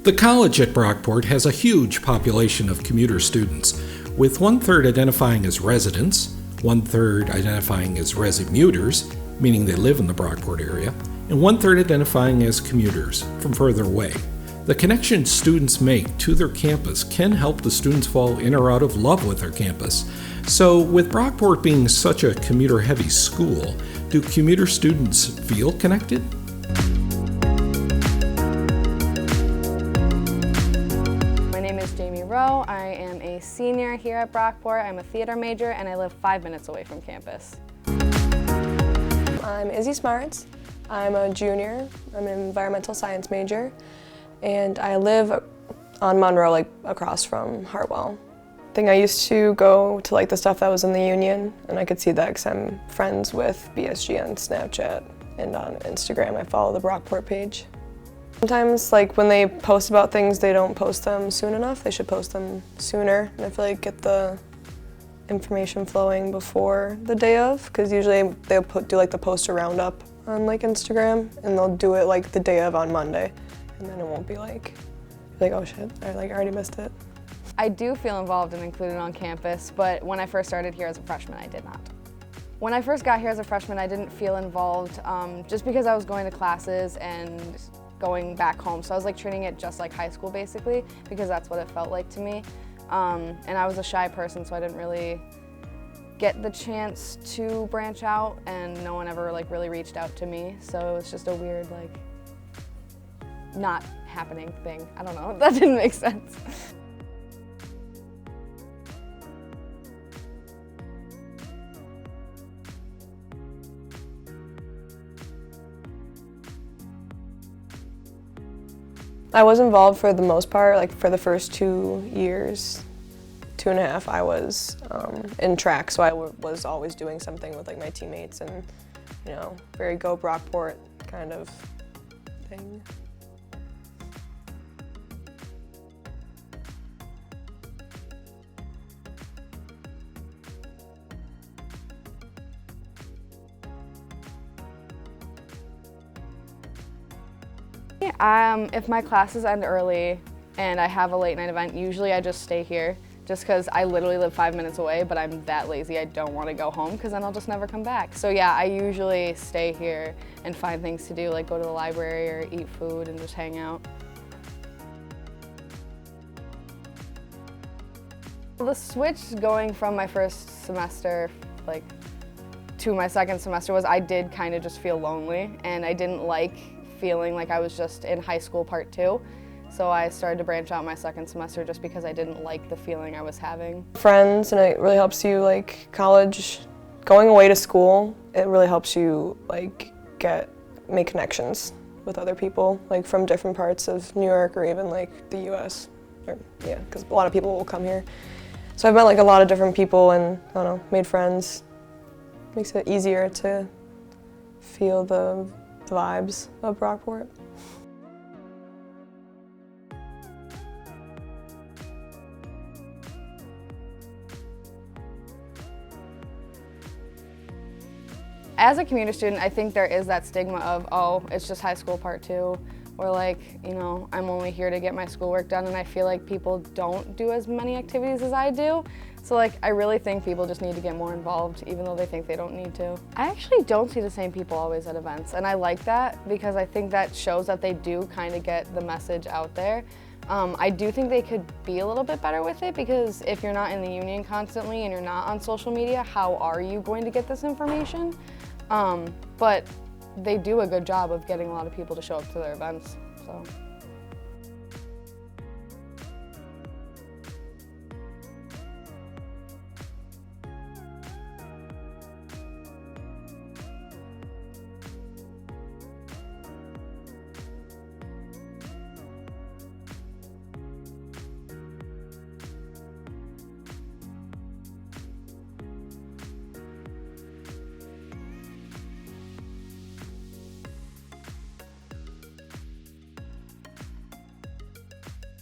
The college at Brockport has a huge population of commuter students, with 1/3 identifying as residents, 1/3 identifying as resimuters, meaning they live in the Brockport area, and 1/3 identifying as commuters from further away. The connections students make to their campus can help the students fall in or out of love with their campus. So, with Brockport being such a commuter-heavy school, do commuter students feel connected? My name is Margaux. I am a senior here at Brockport. I'm a theater major and I live 5 minutes away from campus. I'm Izzy Smarts. I'm a junior. I'm an environmental science major and I live on Monroe, like across from Hartwell. I think I used to go to like the stuff that was in the Union, and I could see that because I'm friends with BSG on Snapchat, and on Instagram I follow the Brockport page. Sometimes like when they post about things, they don't post them soon enough. They should post them sooner, and I feel like get the information flowing before the day of, because usually they'll do like the poster roundup on like Instagram, and they'll do it like the day of on Monday, and then it won't be like oh shit, I already missed it. I do feel involved and included on campus, but when I first started here as a freshman, I did not. When I first got here as a freshman, I didn't feel involved just because I was going to classes and going back home. So I was like treating it just like high school basically, because that's what it felt like to me. And I was a shy person, so I didn't really get the chance to branch out, and no one ever like really reached out to me. So it was just a weird like not happening thing. I don't know, that didn't make sense. I was involved for the most part, like for the first 2 years, 2.5, I was in track, so I was always doing something with like my teammates and, you know, very go Brockport kind of thing. If my classes end early and I have a late night event, usually I just stay here just because I literally live 5 minutes away, but I'm that lazy I don't want to go home because then I'll just never come back. So yeah, I usually stay here and find things to do, like go to the library or eat food and just hang out. The switch going from my first semester like to my second semester was I did kind of just feel lonely, and I didn't like feeling like I was just in high school part 2. So I started to branch out my second semester just because I didn't like the feeling I was having. Friends, and it really helps you, like college, going away to school, it really helps you like make connections with other people, like from different parts of New York or even like the US, yeah, because a lot of people will come here. So I've met like a lot of different people and, I don't know, made friends. Makes it easier to feel the vibes of Brockport. As a commuter student, I think there is that stigma of, oh, it's just high school part 2, or like, you know, I'm only here to get my schoolwork done, and I feel like people don't do as many activities as I do. So like, I really think people just need to get more involved, even though they think they don't need to. I actually don't see the same people always at events, and I like that because I think that shows that they do kind of get the message out there. I do think they could be a little bit better with it, because if you're not in the Union constantly and you're not on social media, how are you going to get this information? But they do a good job of getting a lot of people to show up to their events, so.